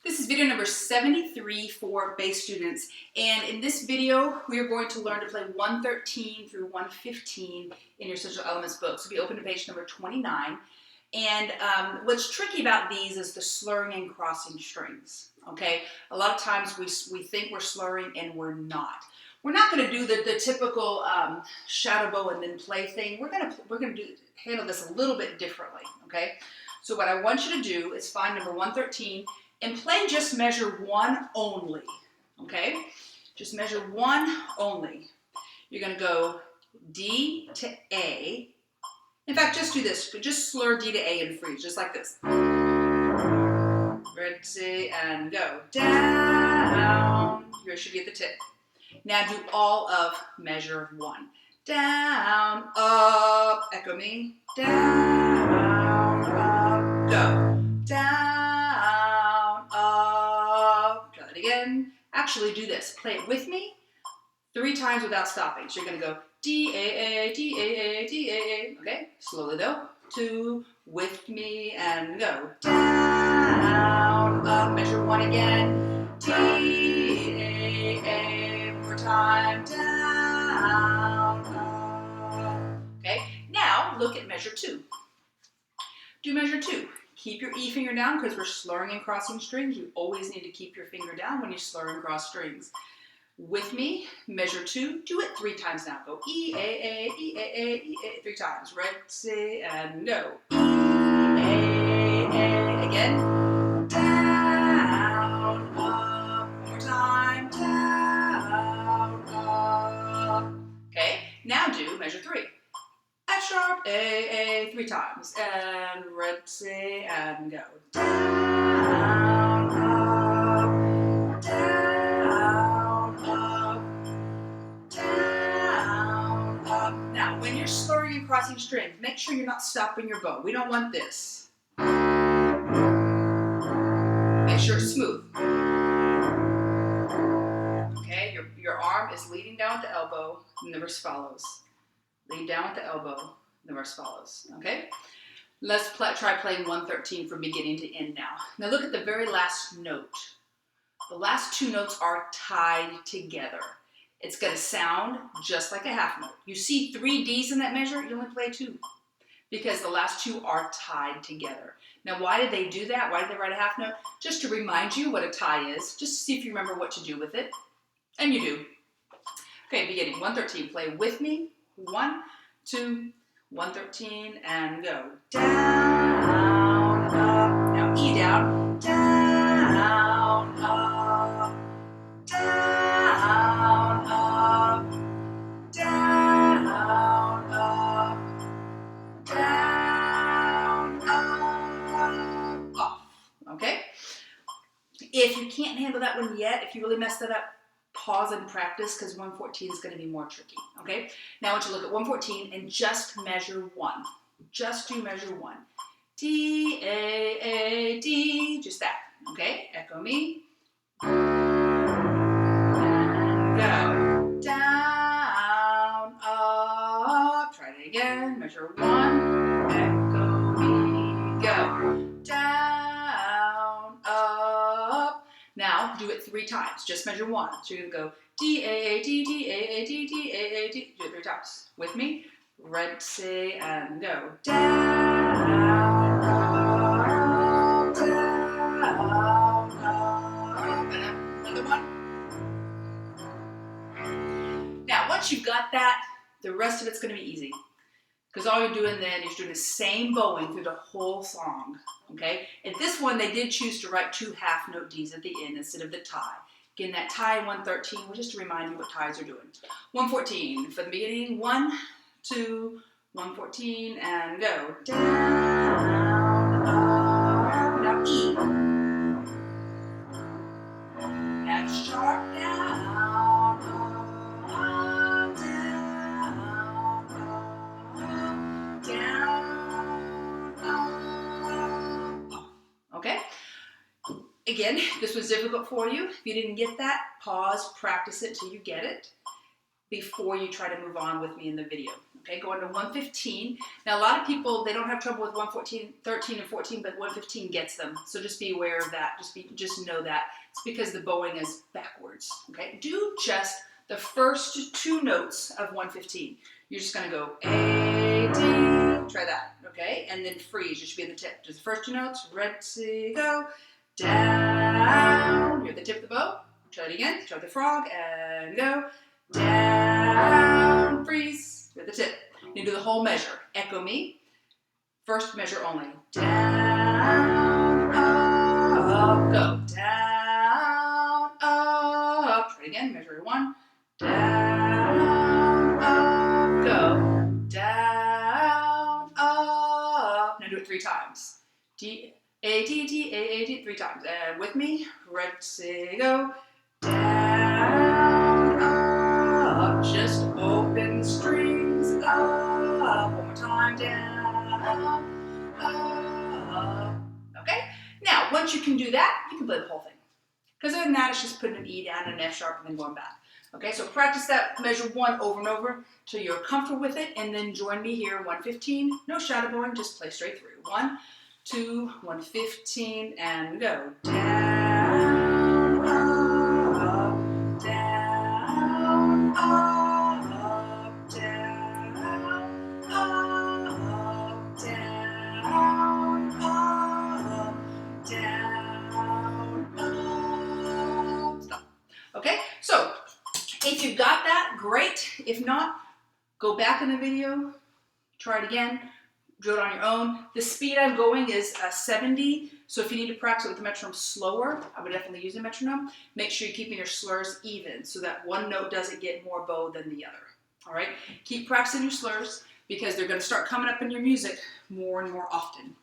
This is video number 73 for bass students, and in this video we are going to learn to play 113 through 115 in your Essential Elements book. So be open to page number 29, and what's tricky about these is the slurring and crossing strings. Okay, a lot of times we think we're slurring and we're not. We're not going to do the typical shadow bow and then play thing. We're going to handle this a little bit differently. Okay, so what I want you to do is find number 113 and play just measure one only. Okay, just measure one only. You're going to go D to A. In fact, just do this. Just slur D to A and freeze, just like this. Ready, and go. Down. You should be at the tip. Now do all of measure one. Down, up, echo me. Down, up, go. Down, up. Try that again. Actually do this. Play it with me 3 times without stopping. So you're going to go D, A, D, A, D, A. Okay, slowly though. 2, with me, and go. Down, up, measure 1 again. D, A, one more time. Down, up. Okay, now look at measure 2. Do measure 2. Keep your E finger down because we're slurring and crossing strings. You always need to keep your finger down when you slur and cross strings. With me, measure 2. Do it 3 times now. Go E, A, E, A, E, A, 3 times. Ready, and go. E, A, again. Down, up. One more time. Down, up. Okay, now do measure 3. F sharp, A, 3 times. And ready, and go. Down, up, down, up, down, up. Now, when you're slurring and crossing strings, make sure you're not stopping your bow. We don't want this. Make sure it's smooth. Okay, your arm is leading down at the elbow, and the verse follows. Lead down at the elbow, the verse follows. Okay? Let's try playing 113 from beginning to end now. Now look at the very last note. The last 2 notes are tied together. It's going to sound just like a half note. You see 3 Ds in that measure, you only play 2 because the last 2 are tied together. Now why did they do that? Why did they write a half note? Just to remind you what a tie is, just to see if you remember what to do with it. And you do. Okay, beginning 113, play with me. 1, 2, 113, and go. Down, up. Now E down. Down, up. Down, up. Down, up. Down, up. Off. Okay? If you can't handle that one yet, if you really messed that up, pause and practice because 114 is going to be more tricky. Okay? Now I want you to look at 114 and just measure 1. Just do measure 1. D, A, D. Just that. Okay? Echo me. And go. Down, up. Try it again. Measure 1. Echo me. Go. Down, up. Now do it 3 times. Just measure 1. So you're going to go D, A, D, D, A, D, D, A, D. Do it 3 times. With me. Ready, and go. Down, up, down, up. And another one. Now, once you've got that, the rest of it's going to be easy. Because all you're doing then is doing the same bowing through the whole song. Okay? And this one, they did choose to write 2 half-note Ds at the end instead of the tie. Again, that tie in 113 was just to remind you what ties are doing. 114 for the beginning. 1, 2, 114, and go. Down, up. Now E. F sharp, down, up, down, up, down, up. Okay? Again, this was difficult for you. If you didn't get that, pause, practice it till you get it before you try to move on with me in the video. Okay, going to 115. Now, a lot of people, they don't have trouble with 114, 13, and 14, but 115 gets them. So just be aware of that. Just know that. It's because the bowing is backwards. Okay, do just the first 2 notes of 115. You're just going to go A, D, try that, okay? And then freeze, you should be at the tip. Just the first 2 notes, ready, go, down. You're at the tip of the bow. Try it again, try the frog, and go, down, freeze. You're at the tip. You do the whole measure. Echo me. First measure only. Down, up, go. Down, up. Try it again, measure 1. Down, up, go. Down, up. Now do it 3 times. D, A, D, D, A, D, 3 times. And with me, ready, go. Down, up. Just open the strings. Up. One more time. Down, up. Okay? Now, once you can do that, you can play the whole thing. Because other than that, it's just putting an E down and an F sharp and then going back. Okay, so practice that measure 1 over and over till you're comfortable with it, and then join me here, 115. No shadow bowing, just play straight through. 1, 2, 115, and go. Down, up, down, up, down, up, down, up, down, up. Stop. Okay, so if you got that, great. If not, go back in the video, try it again, do it on your own. The speed I'm going is 70, so if you need to practice it with the metronome slower, I would definitely use a metronome. Make sure you're keeping your slurs even so that one note doesn't get more bow than the other. All right, keep practicing your slurs because they're going to start coming up in your music more and more often.